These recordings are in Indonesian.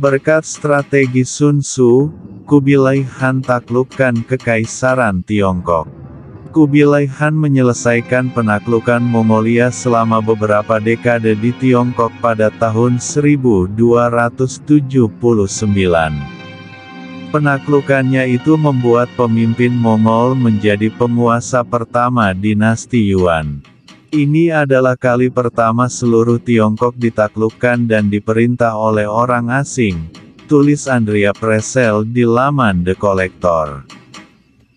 Berkat strategi Sun Tzu, Kubilai Khan taklukkan Kekaisaran Tiongkok. Kubilai Khan menyelesaikan penaklukan Mongolia selama beberapa dekade di Tiongkok pada tahun 1279. Penaklukannya itu membuat pemimpin Mongol menjadi penguasa pertama dinasti Yuan. Ini adalah kali pertama seluruh Tiongkok ditaklukkan dan diperintah oleh orang asing, tulis Andrea Presel di laman The Collector.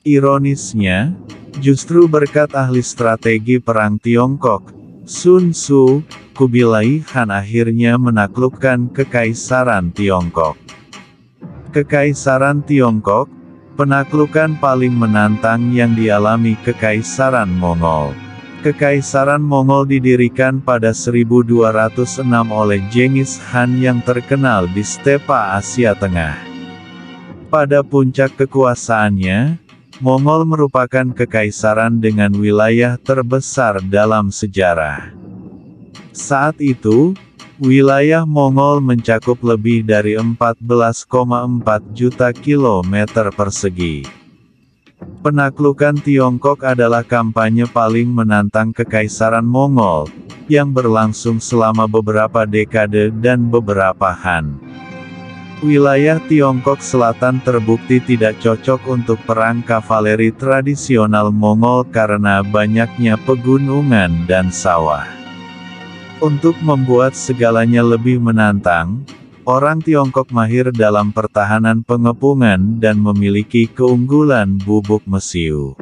Ironisnya, justru berkat ahli strategi perang Tiongkok, Sun Tzu, Kubilai Khan akhirnya menaklukkan Kekaisaran Tiongkok. Kekaisaran Tiongkok, penaklukan paling menantang yang dialami Kekaisaran Mongol. Kekaisaran Mongol didirikan pada 1206 oleh Genghis Khan yang terkenal di stepa Asia Tengah. Pada puncak kekuasaannya, Mongol merupakan kekaisaran dengan wilayah terbesar dalam sejarah. Saat itu, wilayah Mongol mencakup lebih dari 14,4 juta kilometer persegi. Penaklukan Tiongkok adalah kampanye paling menantang Kekaisaran Mongol, yang berlangsung selama beberapa dekade dan beberapa Han. Wilayah Tiongkok Selatan terbukti tidak cocok untuk perang kavaleri tradisional Mongol karena banyaknya pegunungan dan sawah. Untuk membuat segalanya lebih menantang, orang Tiongkok mahir dalam pertahanan pengepungan dan memiliki keunggulan bubuk mesiu.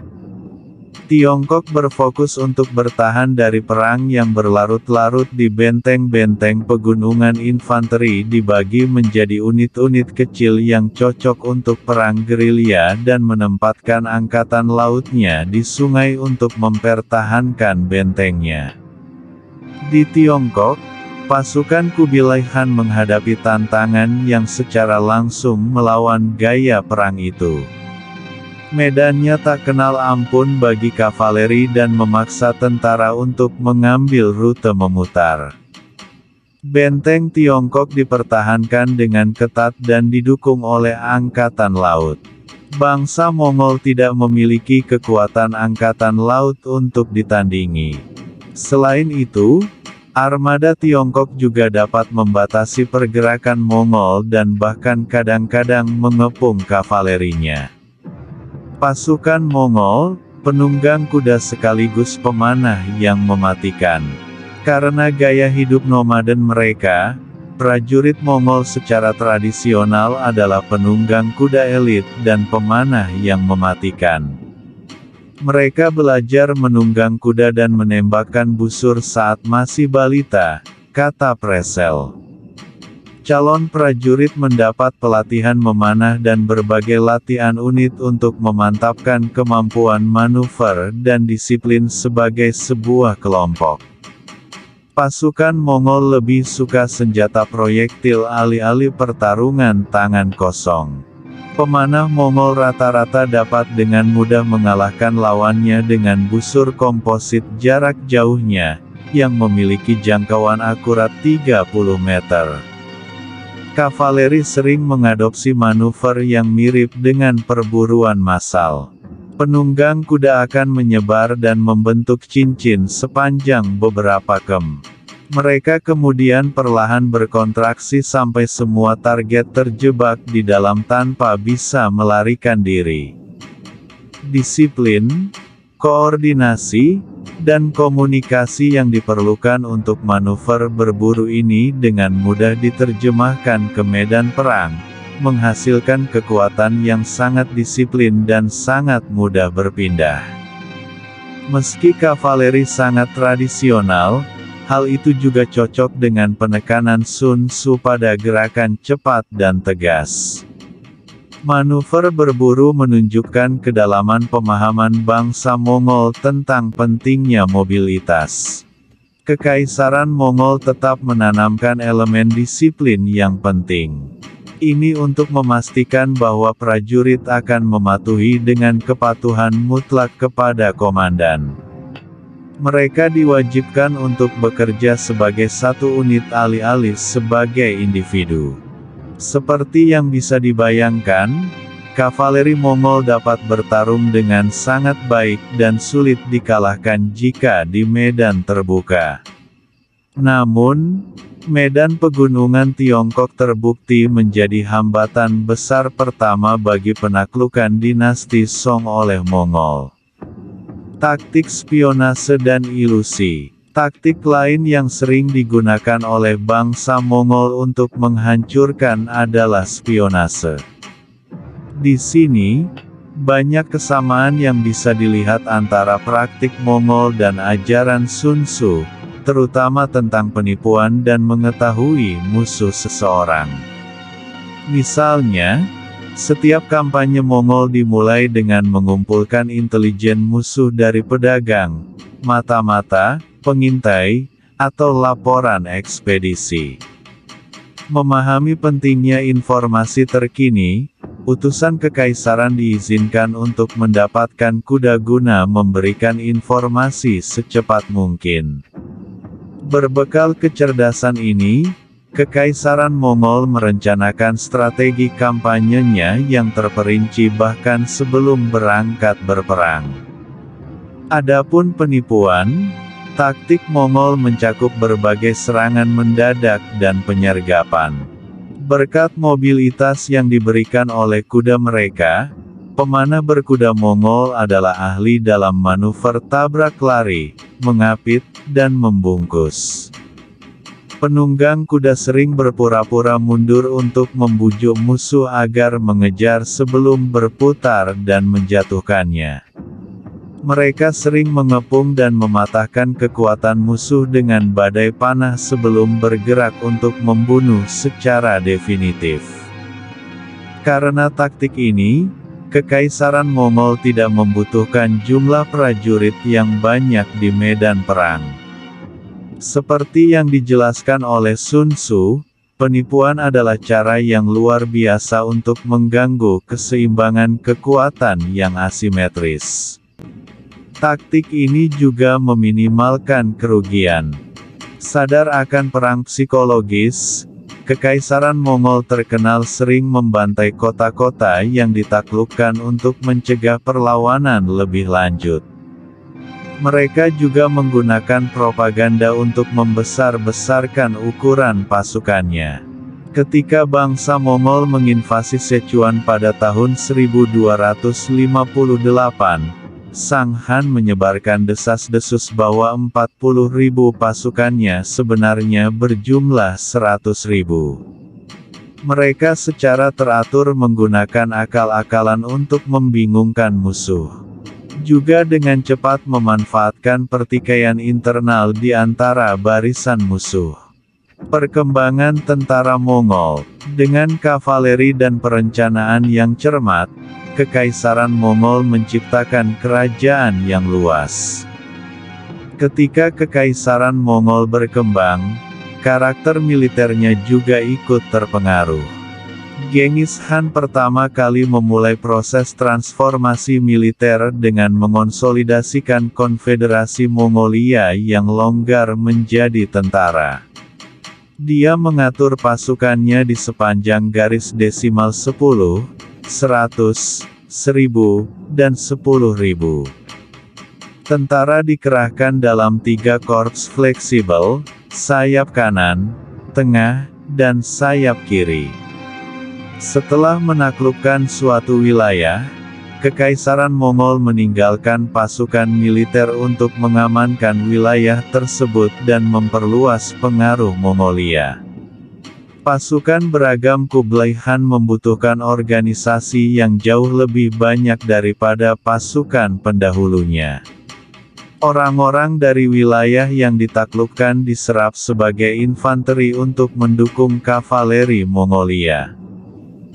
Tiongkok berfokus untuk bertahan dari perang yang berlarut-larut di benteng-benteng pegunungan. Infanteri dibagi menjadi unit-unit kecil yang cocok untuk perang gerilya dan menempatkan angkatan lautnya di sungai untuk mempertahankan bentengnya. Di Tiongkok, pasukan Kubilai Khan menghadapi tantangan yang secara langsung melawan gaya perang itu. Medannya tak kenal ampun bagi kavaleri dan memaksa tentara untuk mengambil rute memutar. Benteng Tiongkok dipertahankan dengan ketat dan didukung oleh angkatan laut. Bangsa Mongol tidak memiliki kekuatan angkatan laut untuk ditandingi. Selain itu, armada Tiongkok juga dapat membatasi pergerakan Mongol dan bahkan kadang-kadang mengepung kavalerinya. Pasukan Mongol, penunggang kuda sekaligus pemanah yang mematikan. Karena gaya hidup nomaden mereka, prajurit Mongol secara tradisional adalah penunggang kuda elit dan pemanah yang mematikan. Mereka belajar menunggang kuda dan menembakkan busur saat masih balita, kata Presel. Calon prajurit mendapat pelatihan memanah dan berbagai latihan unit untuk memantapkan kemampuan manuver dan disiplin sebagai sebuah kelompok. Pasukan Mongol lebih suka senjata proyektil alih-alih pertarungan tangan kosong. Pemanah Mongol rata-rata dapat dengan mudah mengalahkan lawannya dengan busur komposit jarak jauhnya, yang memiliki jangkauan akurat 30 meter. Kavaleri sering mengadopsi manuver yang mirip dengan perburuan massal. Penunggang kuda akan menyebar dan membentuk cincin sepanjang beberapa km. Mereka kemudian perlahan berkontraksi sampai semua target terjebak di dalam tanpa bisa melarikan diri. Disiplin, koordinasi, dan komunikasi yang diperlukan untuk manuver berburu ini dengan mudah diterjemahkan ke medan perang, menghasilkan kekuatan yang sangat disiplin dan sangat mudah berpindah. Meski kavaleri sangat tradisional, hal itu juga cocok dengan penekanan Sun Tzu pada gerakan cepat dan tegas. Manuver berburu menunjukkan kedalaman pemahaman bangsa Mongol tentang pentingnya mobilitas. Kekaisaran Mongol tetap menanamkan elemen disiplin yang penting. Ini untuk memastikan bahwa prajurit akan mematuhi dengan kepatuhan mutlak kepada komandan. Mereka diwajibkan untuk bekerja sebagai satu unit alih-alih sebagai individu. Seperti yang bisa dibayangkan, kavaleri Mongol dapat bertarung dengan sangat baik dan sulit dikalahkan jika di medan terbuka. Namun, medan pegunungan Tiongkok terbukti menjadi hambatan besar pertama bagi penaklukan dinasti Song oleh Mongol. Taktik spionase dan ilusi. Taktik lain yang sering digunakan oleh bangsa Mongol untuk menghancurkan adalah spionase. Di sini, banyak kesamaan yang bisa dilihat antara praktik Mongol dan ajaran Sun Tzu, terutama tentang penipuan dan mengetahui musuh seseorang. Misalnya, setiap kampanye Mongol dimulai dengan mengumpulkan intelijen musuh dari pedagang, mata-mata, pengintai, atau laporan ekspedisi. Memahami pentingnya informasi terkini, utusan kekaisaran diizinkan untuk mendapatkan kuda guna memberikan informasi secepat mungkin. Berbekal kecerdasan ini, Kekaisaran Mongol merencanakan strategi kampanyenya yang terperinci bahkan sebelum berangkat berperang. Adapun penipuan, taktik Mongol mencakup berbagai serangan mendadak dan penyergapan. Berkat mobilitas yang diberikan oleh kuda mereka, pemanah berkuda Mongol adalah ahli dalam manuver tabrak lari, mengapit, dan membungkus. Penunggang kuda sering berpura-pura mundur untuk membujuk musuh agar mengejar sebelum berputar dan menjatuhkannya. Mereka sering mengepung dan mematahkan kekuatan musuh dengan badai panah sebelum bergerak untuk membunuh secara definitif. Karena taktik ini, Kekaisaran Mongol tidak membutuhkan jumlah prajurit yang banyak di medan perang. Seperti yang dijelaskan oleh Sun Tzu, penipuan adalah cara yang luar biasa untuk mengganggu keseimbangan kekuatan yang asimetris. Taktik ini juga meminimalkan kerugian. Sadar akan perang psikologis, Kekaisaran Mongol terkenal sering membantai kota-kota yang ditaklukkan untuk mencegah perlawanan lebih lanjut. Mereka juga menggunakan propaganda untuk membesar-besarkan ukuran pasukannya. Ketika bangsa Mongol menginvasi Sichuan pada tahun 1258, Sang Han menyebarkan desas-desus bahwa 40.000 pasukannya sebenarnya berjumlah 100.000. Mereka secara teratur menggunakan akal-akalan untuk membingungkan musuh. Juga dengan cepat memanfaatkan pertikaian internal di antara barisan musuh. Perkembangan tentara Mongol, dengan kavaleri dan perencanaan yang cermat, Kekaisaran Mongol menciptakan kerajaan yang luas. Ketika Kekaisaran Mongol berkembang, karakter militernya juga ikut terpengaruh. Genghis Khan pertama kali memulai proses transformasi militer dengan mengonsolidasikan Konfederasi Mongolia yang longgar menjadi tentara. Dia mengatur pasukannya di sepanjang garis desimal 10, 100, 1000, dan 10.000. Tentara dikerahkan dalam 3 korps fleksibel, sayap kanan, tengah, dan sayap kiri. Setelah menaklukkan suatu wilayah, Kekaisaran Mongol meninggalkan pasukan militer untuk mengamankan wilayah tersebut dan memperluas pengaruh Mongolia. Pasukan beragam Kublai Khan membutuhkan organisasi yang jauh lebih banyak daripada pasukan pendahulunya. Orang-orang dari wilayah yang ditaklukkan diserap sebagai infanteri untuk mendukung kavaleri Mongolia.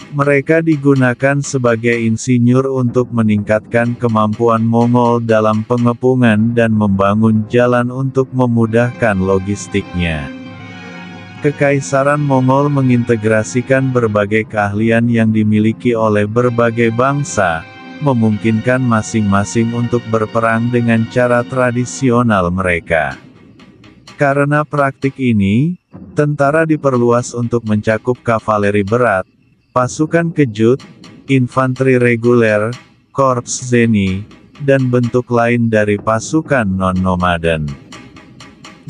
Mereka digunakan sebagai insinyur untuk meningkatkan kemampuan Mongol dalam pengepungan dan membangun jalan untuk memudahkan logistiknya. Kekaisaran Mongol mengintegrasikan berbagai keahlian yang dimiliki oleh berbagai bangsa, memungkinkan masing-masing untuk berperang dengan cara tradisional mereka. Karena praktik ini, tentara diperluas untuk mencakup kavaleri berat, pasukan kejut, infanteri reguler, korps zeni, dan bentuk lain dari pasukan non-nomaden.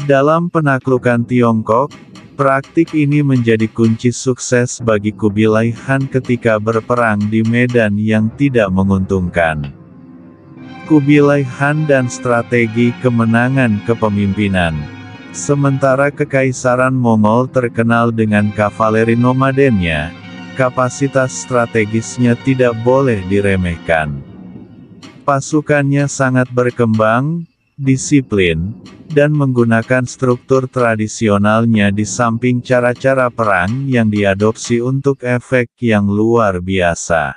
Dalam penaklukan Tiongkok, praktik ini menjadi kunci sukses bagi Kubilai Khan ketika berperang di medan yang tidak menguntungkan. Kubilai Khan dan strategi kemenangan kepemimpinan. Sementara Kekaisaran Mongol terkenal dengan kavaleri nomadennya, kapasitas strategisnya tidak boleh diremehkan. Pasukannya sangat berkembang, disiplin, dan menggunakan struktur tradisionalnya di samping cara-cara perang yang diadopsi untuk efek yang luar biasa.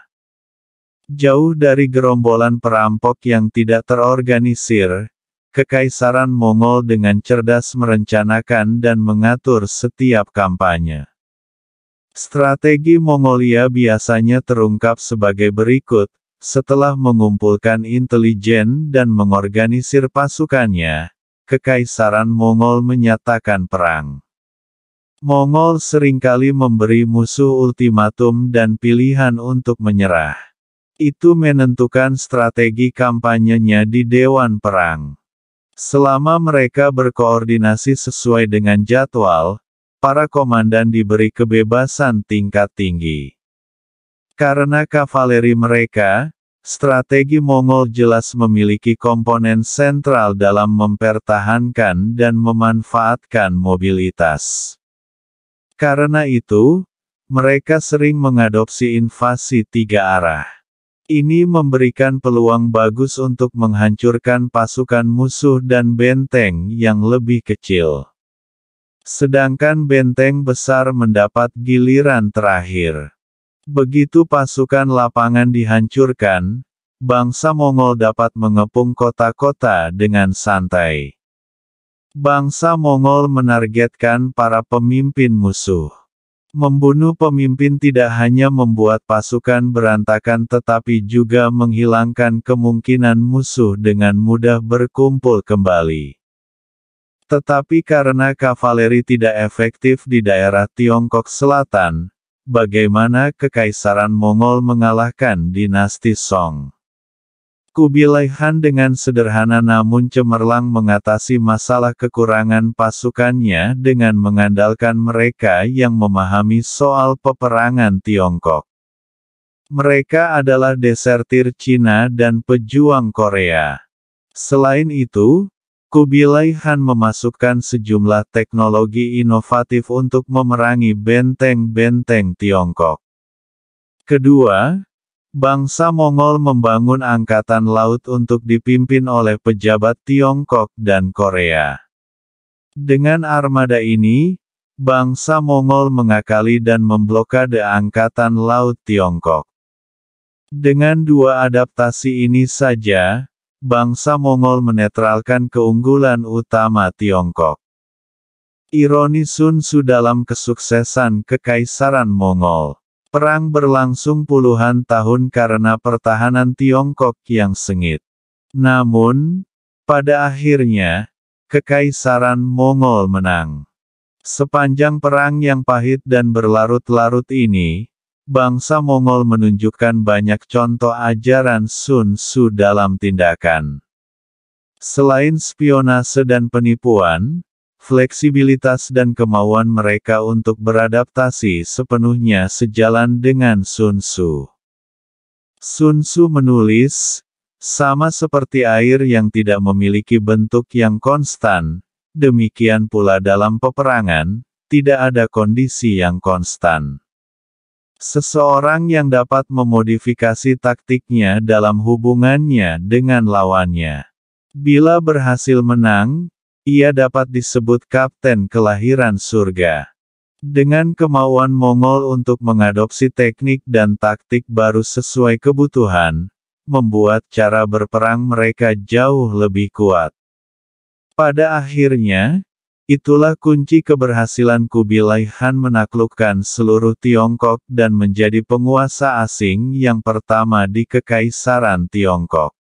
Jauh dari gerombolan perampok yang tidak terorganisir, Kekaisaran Mongol dengan cerdas merencanakan dan mengatur setiap kampanye. Strategi Mongolia biasanya terungkap sebagai berikut: setelah mengumpulkan intelijen dan mengorganisir pasukannya, Kekaisaran Mongol menyatakan perang. Mongol seringkali memberi musuh ultimatum dan pilihan untuk menyerah. Itu menentukan strategi kampanyenya di Dewan Perang. Selama mereka berkoordinasi sesuai dengan jadwal, para komandan diberi kebebasan tingkat tinggi. Karena kavaleri mereka, strategi Mongol jelas memiliki komponen sentral dalam mempertahankan dan memanfaatkan mobilitas. Karena itu, mereka sering mengadopsi invasi tiga arah. Ini memberikan peluang bagus untuk menghancurkan pasukan musuh dan benteng yang lebih kecil. Sedangkan benteng besar mendapat giliran terakhir. Begitu pasukan lapangan dihancurkan, bangsa Mongol dapat mengepung kota-kota dengan santai. Bangsa Mongol menargetkan para pemimpin musuh. Membunuh pemimpin tidak hanya membuat pasukan berantakan tetapi juga menghilangkan kemungkinan musuh dengan mudah berkumpul kembali. Tetapi karena kavaleri tidak efektif di daerah Tiongkok Selatan, bagaimana Kekaisaran Mongol mengalahkan dinasti Song? Kubilai Khan dengan sederhana namun cemerlang mengatasi masalah kekurangan pasukannya dengan mengandalkan mereka yang memahami soal peperangan Tiongkok. Mereka adalah desertir Cina dan pejuang Korea. Selain itu, Kubilai Khan memasukkan sejumlah teknologi inovatif untuk memerangi benteng-benteng Tiongkok. Kedua, bangsa Mongol membangun angkatan laut untuk dipimpin oleh pejabat Tiongkok dan Korea. Dengan armada ini, bangsa Mongol mengakali dan memblokade angkatan laut Tiongkok. Dengan dua adaptasi ini saja, bangsa Mongol menetralkan keunggulan utama Tiongkok. Ironi Sun Tzu dalam kesuksesan Kekaisaran Mongol. Perang berlangsung puluhan tahun karena pertahanan Tiongkok yang sengit. Namun, pada akhirnya, Kekaisaran Mongol menang. Sepanjang perang yang pahit dan berlarut-larut ini, bangsa Mongol menunjukkan banyak contoh ajaran Sun Tzu dalam tindakan. Selain spionase dan penipuan, fleksibilitas dan kemauan mereka untuk beradaptasi sepenuhnya sejalan dengan Sun Tzu. Sun Tzu menulis, sama seperti air yang tidak memiliki bentuk yang konstan, demikian pula dalam peperangan, tidak ada kondisi yang konstan. Seseorang yang dapat memodifikasi taktiknya dalam hubungannya dengan lawannya. Bila berhasil menang, ia dapat disebut kapten kelahiran surga. Dengan kemauan Mongol untuk mengadopsi teknik dan taktik baru sesuai kebutuhan, membuat cara berperang mereka jauh lebih kuat. Pada akhirnya, itulah kunci keberhasilan Kubilai Khan menaklukkan seluruh Tiongkok dan menjadi penguasa asing yang pertama di Kekaisaran Tiongkok.